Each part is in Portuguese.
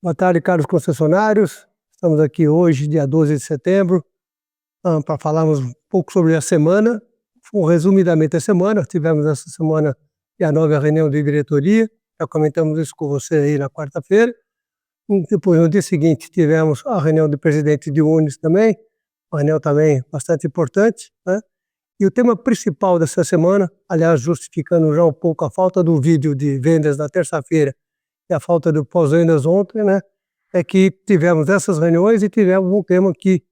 Boa tarde, caros concessionários. Estamos aqui hoje, dia 12 de setembro, para falarmos um pouco sobre a semana. Resumidamente a semana, tivemos essa semana dia 9 a reunião de diretoria, já comentamos isso com você aí na quarta-feira. Depois, no dia seguinte, tivemos a reunião do presidente de Unis também, uma reunião também bastante importante, né? E o tema principal dessa semana, aliás, justificando já um pouco a falta do vídeo de vendas da terça-feira e a falta do pós-vendas ontem, né, é que tivemos essas reuniões e tivemos um tema que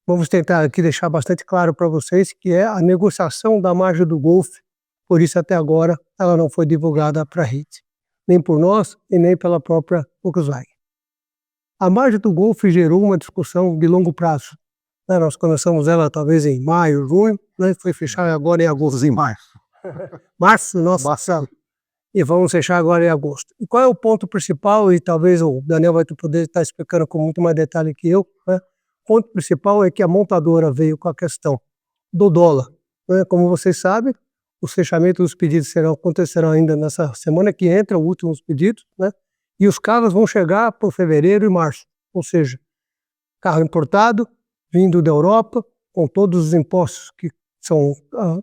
vamos tentar aqui deixar bastante claro para vocês, que é a negociação da margem do Golf. Por isso, até agora, ela não foi divulgada para a rede, nem por nós e nem pela própria Volkswagen. A margem do Golf gerou uma discussão de longo prazo. Né? Nós começamos ela talvez em maio, junho, né? Foi fechar agora em agosto. Em março. Março, nossa. E vamos fechar agora em agosto. E qual é o ponto principal, e talvez o Daniel vai poder estar explicando com muito mais detalhe que eu, né? O ponto principal é que a montadora veio com a questão do dólar, né? Como vocês sabem, os fechamentos dos pedidos acontecerão ainda nessa semana que entra, os últimos pedidos, né? E os carros vão chegar por fevereiro e março, ou seja, carro importado, vindo da Europa, com todos os impostos que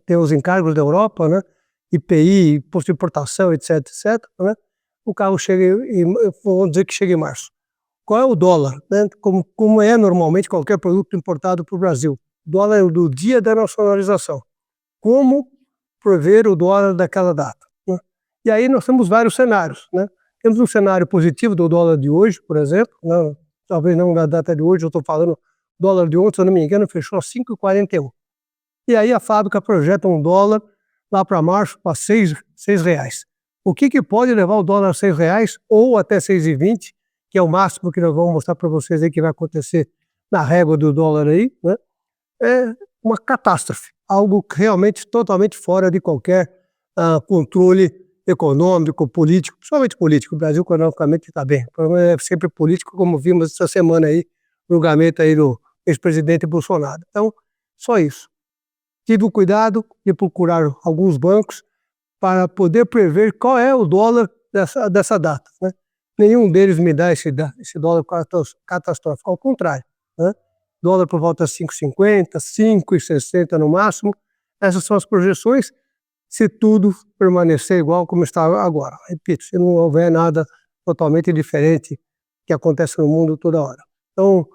tem os encargos da Europa, né? IPI, imposto de importação, etc, etc, né? O carro chega, vamos dizer que chega em março. Qual é o dólar? Né? Como é normalmente qualquer produto importado para o Brasil? O dólar é do dia da nacionalização. Como prever o dólar daquela data? Né? E aí nós temos vários cenários, né? Temos um cenário positivo do dólar de hoje, por exemplo, né? Talvez não na data de hoje, eu estou falando dólar de ontem, se eu não me engano, fechou a 5,41. E aí a fábrica projeta um dólar lá para março, para R$ 6. O que pode levar o dólar a R$ 6 ou até 6,20, que é o máximo que nós vamos mostrar para vocês aí que vai acontecer na régua do dólar aí, né? É uma catástrofe, algo realmente totalmente fora de qualquer controle econômico, político, principalmente político. O Brasil economicamente está bem, o problema é sempre político, como vimos essa semana aí, no julgamento aí do ex-presidente Bolsonaro. Então, só isso. Tive o cuidado de procurar alguns bancos para poder prever qual é o dólar dessa data, né? Nenhum deles me dá esse dólar catastrófico, ao contrário, né? Dólar por volta de 5,50, 5,60 no máximo. Essas são as projeções, se tudo permanecer igual como está agora. Repito, se não houver nada totalmente diferente que acontece no mundo toda hora. Então,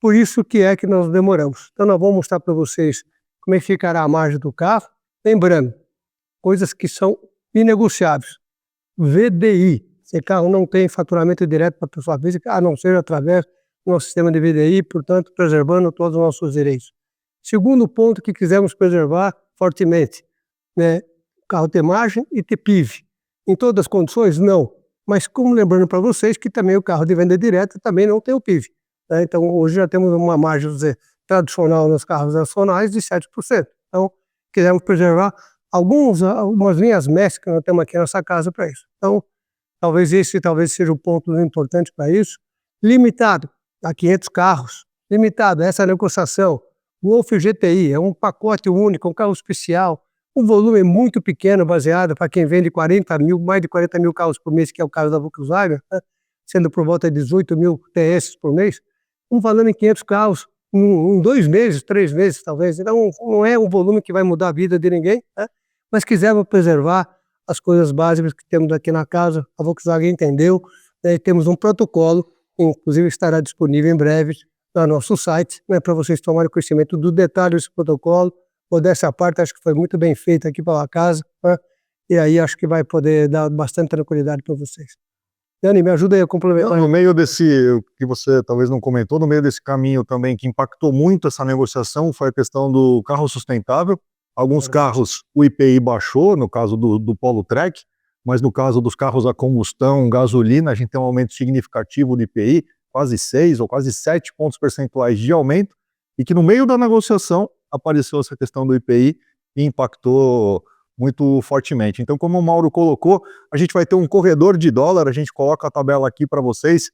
por isso que é que nós demoramos. Então, nós vamos mostrar para vocês como é que ficará a margem do carro. Lembrando, coisas que são inegociáveis. VDI. Esse carro não tem faturamento direto para a pessoa física, a não ser através do nosso sistema de VDI, portanto, preservando todos os nossos direitos. Segundo ponto que quisemos preservar fortemente, né? O carro ter margem e ter PIV. Em todas as condições, não. Mas como lembrando para vocês que também o carro de venda direta também não tem o PIV. Né? Então, hoje já temos uma margem, vamos dizer, tradicional nos carros nacionais de 7%. Então, quisemos preservar algumas linhas mestres que nós temos aqui nessa casa para isso. Então, talvez seja o ponto importante para isso. Limitado a 500 carros. Limitado a essa negociação. O Golf GTI é um pacote único, um carro especial, um volume muito pequeno, baseado para quem vende mais de 40 mil carros por mês, que é o caso da Volkswagen, né? Sendo por volta de 18 mil TS por mês. Estamos falando em 500 carros, em 2 meses, 3 meses talvez. Então não é um volume que vai mudar a vida de ninguém, né? Mas quisemos preservar as coisas básicas que temos aqui na casa. A Volkswagen entendeu, né? E temos um protocolo, inclusive estará disponível em breve no nosso site, né? Para vocês tomarem conhecimento do detalhe desse protocolo. Modéstia à parte, acho que foi muito bem feito aqui pela casa, né? E aí acho que vai poder dar bastante tranquilidade para vocês. Dani, me ajuda aí a complementar. No meio desse, que você talvez não comentou, no meio desse caminho também que impactou muito essa negociação foi a questão do carro sustentável. Alguns carros o IPI baixou, no caso do Polo Track, mas no caso dos carros a combustão, gasolina, a gente tem um aumento significativo do IPI, quase 6 ou quase 7 pontos percentuais de aumento, e que no meio da negociação apareceu essa questão do IPI e impactou muito fortemente. Então, como o Mauro colocou, a gente vai ter um corredor de dólar, a gente coloca a tabela aqui para vocês,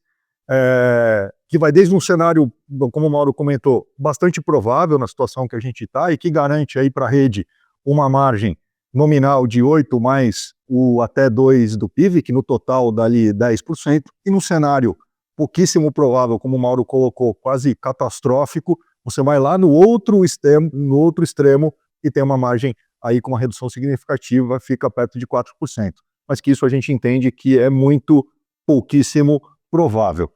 que vai desde um cenário, como o Mauro comentou, bastante provável na situação que a gente está e que garante aí para a rede uma margem nominal de 8 mais o até 2 do PIB, que no total dá ali 10%, e no cenário pouquíssimo provável, como o Mauro colocou, quase catastrófico, você vai lá no outro extremo e tem uma margem aí com uma redução significativa, fica perto de 4%. Mas que isso a gente entende que é muito pouquíssimo provável.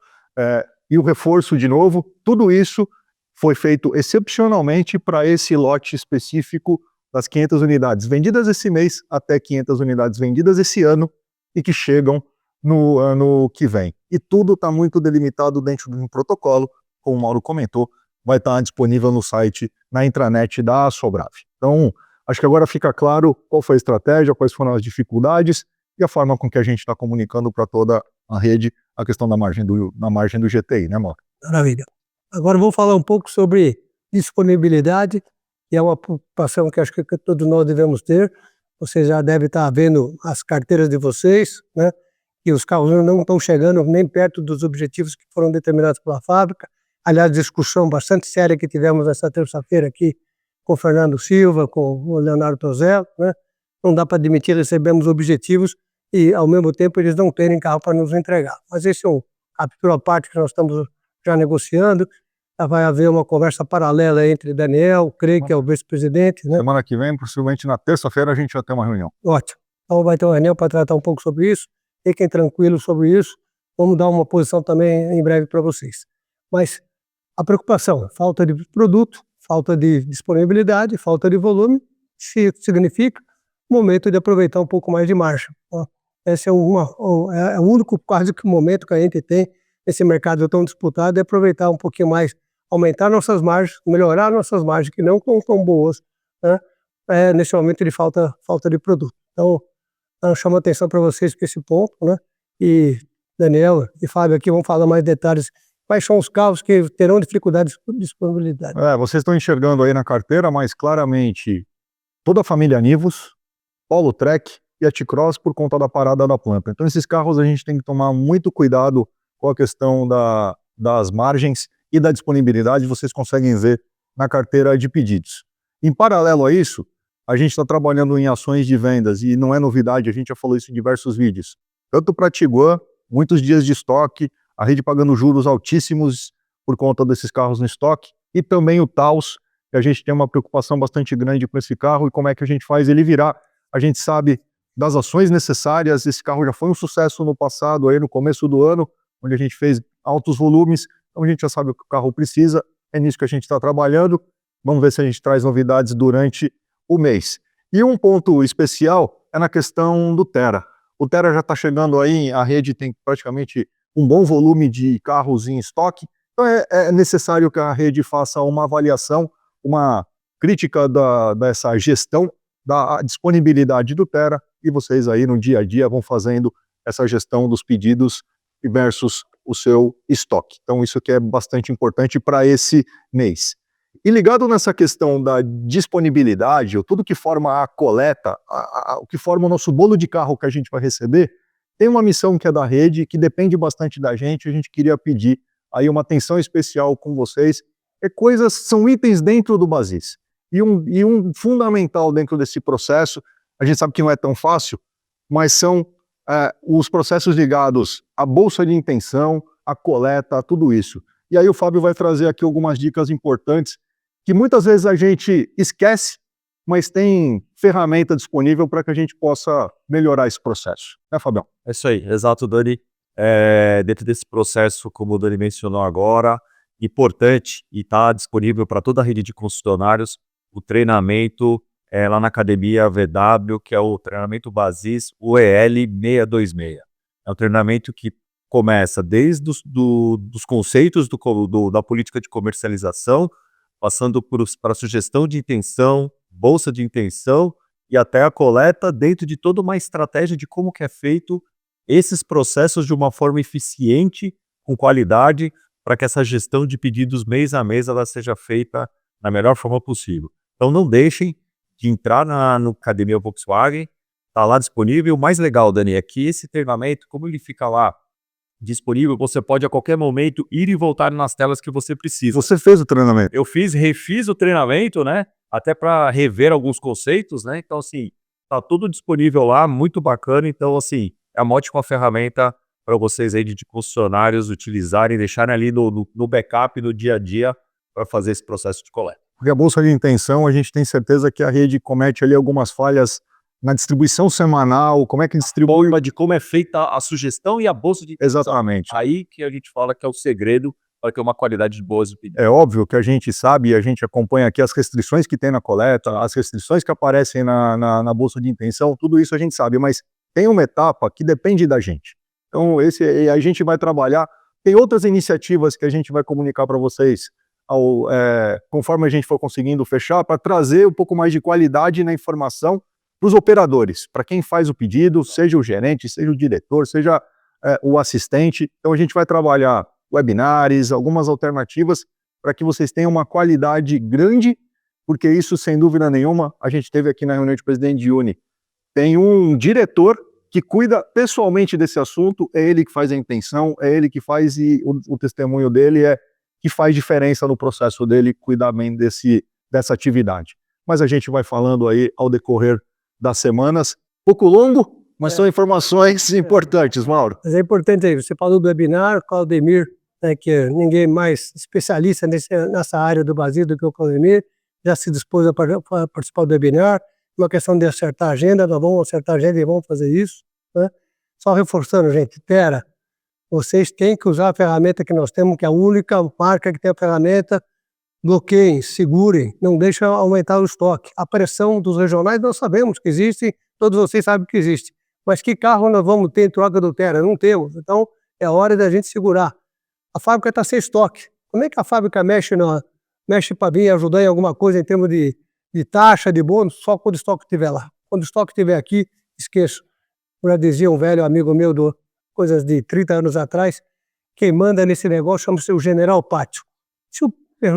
E o reforço, de novo, tudo isso foi feito excepcionalmente para esse lote específico das 500 unidades vendidas esse mês até 500 unidades vendidas esse ano e que chegam no ano que vem. E tudo está muito delimitado dentro de um protocolo, como o Mauro comentou, vai estar disponível no site, na intranet da Sobrave. Então, acho que agora fica claro qual foi a estratégia, quais foram as dificuldades e a forma com que a gente está comunicando para toda a rede a questão da margem do GTI, né, Mauro? Maravilha. Agora vou falar um pouco sobre disponibilidade, que é uma preocupação que acho que todos nós devemos ter. Você já deve estar vendo as carteiras de vocês, né? Que os carros não estão chegando nem perto dos objetivos que foram determinados pela fábrica. Aliás, discussão bastante séria que tivemos essa terça-feira aqui com o Fernando Silva, com o Leonardo Tozello, né? Não dá para admitir, recebemos objetivos e, ao mesmo tempo, eles não terem carro para nos entregar. Mas esse é um capítulo à parte que nós estamos já negociando. Vai haver uma conversa paralela entre Daniel, Craig, que é o vice-presidente, né? Semana que vem, possivelmente na terça-feira, a gente vai ter uma reunião. Ótimo. Então vai ter uma reunião para tratar um pouco sobre isso. Fiquem tranquilos sobre isso. Vamos dar uma posição também em breve para vocês. Mas a preocupação, falta de produto, falta de disponibilidade, falta de volume, significa momento de aproveitar um pouco mais de margem. Esse é o único quase que momento que a gente tem nesse mercado tão disputado, é aproveitar um pouquinho mais, aumentar nossas margens, melhorar nossas margens, que não estão tão boas, né? Nesse momento de falta de produto. Então, chamo a atenção para vocês com esse ponto, né? E Daniel e Fábio aqui vão falar mais detalhes. Quais são os carros que terão dificuldades de disponibilidade? Vocês estão enxergando aí na carteira, mas claramente toda a família Nivus, Polo Trek e a T-Cross por conta da parada da planta. Então esses carros a gente tem que tomar muito cuidado com a questão das margens e da disponibilidade, vocês conseguem ver na carteira de pedidos. Em paralelo a isso, a gente está trabalhando em ações de vendas e não é novidade, a gente já falou isso em diversos vídeos. Tanto para a Tiguan, muitos dias de estoque, a rede pagando juros altíssimos por conta desses carros no estoque, e também o Taos, que a gente tem uma preocupação bastante grande com esse carro e como é que a gente faz ele virar. A gente sabe das ações necessárias, esse carro já foi um sucesso no passado, aí no começo do ano, onde a gente fez altos volumes, então a gente já sabe o que o carro precisa, é nisso que a gente está trabalhando, vamos ver se a gente traz novidades durante o mês. E um ponto especial é na questão do Tera. O Tera já está chegando aí, a rede tem praticamente um bom volume de carros em estoque, então é necessário que a rede faça uma avaliação, uma crítica dessa gestão da disponibilidade do Tera, e vocês aí no dia a dia vão fazendo essa gestão dos pedidos versus o seu estoque. Então isso aqui é bastante importante para esse mês. E ligado nessa questão da disponibilidade, ou tudo que forma a coleta, o que forma o nosso bolo de carro que a gente vai receber, tem uma missão que é da rede, que depende bastante da gente, a gente queria pedir aí uma atenção especial com vocês. São itens dentro do Basis. E um fundamental dentro desse processo, a gente sabe que não é tão fácil, mas são os processos ligados à bolsa de intenção, à coleta, a tudo isso. E aí o Fábio vai trazer aqui algumas dicas importantes que muitas vezes a gente esquece, mas tem ferramenta disponível para que a gente possa melhorar esse processo. Né, Fabião? É isso aí, exato, Dani. Dentro desse processo, como o Dani mencionou agora, importante e está disponível para toda a rede de concessionários, o treinamento lá na Academia VW, que é o treinamento Basis UEL 626. É um treinamento que começa desde dos conceitos da política de comercialização, passando para a sugestão de intenção, bolsa de intenção e até a coleta dentro de toda uma estratégia de como que é feito esses processos de uma forma eficiente, com qualidade, para que essa gestão de pedidos mês a mês ela seja feita da melhor forma possível. Então não deixem de entrar no Academia Volkswagen, está lá disponível. O mais legal, Dani, é que esse treinamento, como ele fica lá disponível, você pode a qualquer momento ir e voltar nas telas que você precisa. Você fez o treinamento? Eu refiz o treinamento, né? Até para rever alguns conceitos, né? Então, assim, tá tudo disponível lá, muito bacana. Então, assim, é uma ótima ferramenta para vocês aí de concessionários utilizarem, deixarem ali no backup, no dia a dia, para fazer esse processo de coleta. Porque a bolsa de intenção, a gente tem certeza que a rede comete ali algumas falhas na distribuição semanal, como é que distribui... Forma de como é feita a sugestão e a bolsa de intenção. Exatamente. Aí que a gente fala que é o segredo para ter uma qualidade de boas opiniões. É óbvio que a gente sabe, a gente acompanha aqui as restrições que tem na coleta, as restrições que aparecem na bolsa de intenção, tudo isso a gente sabe, mas tem uma etapa que depende da gente. Então, a gente vai trabalhar, tem outras iniciativas que a gente vai comunicar para vocês, conforme a gente for conseguindo fechar, para trazer um pouco mais de qualidade na informação para os operadores, para quem faz o pedido, seja o gerente, seja o diretor, seja o assistente. Então, a gente vai trabalhar webinars, algumas alternativas para que vocês tenham uma qualidade grande, porque isso, sem dúvida nenhuma, a gente teve aqui na reunião de presidente de Uni, tem um diretor que cuida pessoalmente desse assunto, é ele que faz a intenção, é ele que faz, e o testemunho dele que faz diferença no processo dele cuidar bem dessa atividade. Mas a gente vai falando aí ao decorrer das semanas, pouco longo, mas são informações importantes, Mauro. Mas é importante aí, você falou do webinar, Claudemir, né, que ninguém mais especialista nessa área do Brasil do que o Claudemir, já se dispôs a participar do webinar. Uma questão de acertar a agenda, nós vamos acertar a agenda e vamos fazer isso, né? Só reforçando, gente, Terra, vocês têm que usar a ferramenta que nós temos, que é a única marca que tem a ferramenta. Bloqueiem, segurem, não deixem aumentar o estoque. A pressão dos regionais nós sabemos que existe, todos vocês sabem que existe. Mas que carro nós vamos ter em troca do Terra? Não temos. Então, é hora da gente segurar. A fábrica está sem estoque. Como é que a fábrica mexe para vir ajudar em alguma coisa em termos de taxa, de bônus? Só quando o estoque estiver lá. Quando o estoque estiver aqui, esqueço. Já dizia um velho amigo meu, coisas de 30 anos atrás, quem manda nesse negócio chama-se o General Pátio. Se o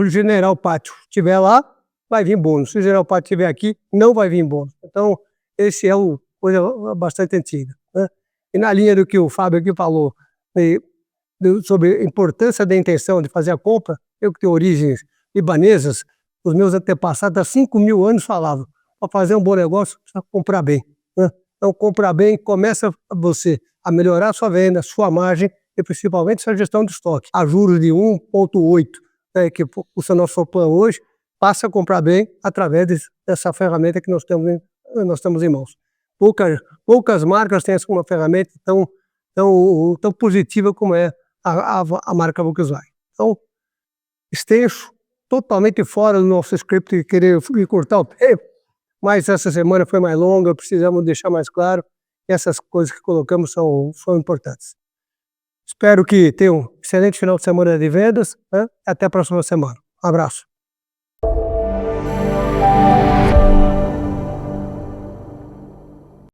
General Pátio estiver lá, vai vir bônus. Se o General Pátio estiver aqui, não vai vir bônus. Então, esse é uma coisa bastante antiga, né? E na linha do que o Fábio aqui falou, sobre a importância da intenção de fazer a compra, eu que tenho origens libanesas, os meus antepassados há 5.000 anos falavam, para fazer um bom negócio, precisa comprar bem, né? Então, comprar bem começa você a melhorar a sua venda, sua margem e principalmente sua gestão de estoque. A juros de 1,8, que o nosso plano hoje, passa a comprar bem através dessa ferramenta que nós temos em mãos. Poucas marcas têm uma ferramenta tão positiva como é a marca Volkswagen. Então, extenso, totalmente fora do nosso script de querer encurtar o tempo, mas essa semana foi mais longa, precisamos deixar mais claro que essas coisas que colocamos são importantes. Espero que tenham um excelente final de semana de vendas, né? Até a próxima semana. Um abraço.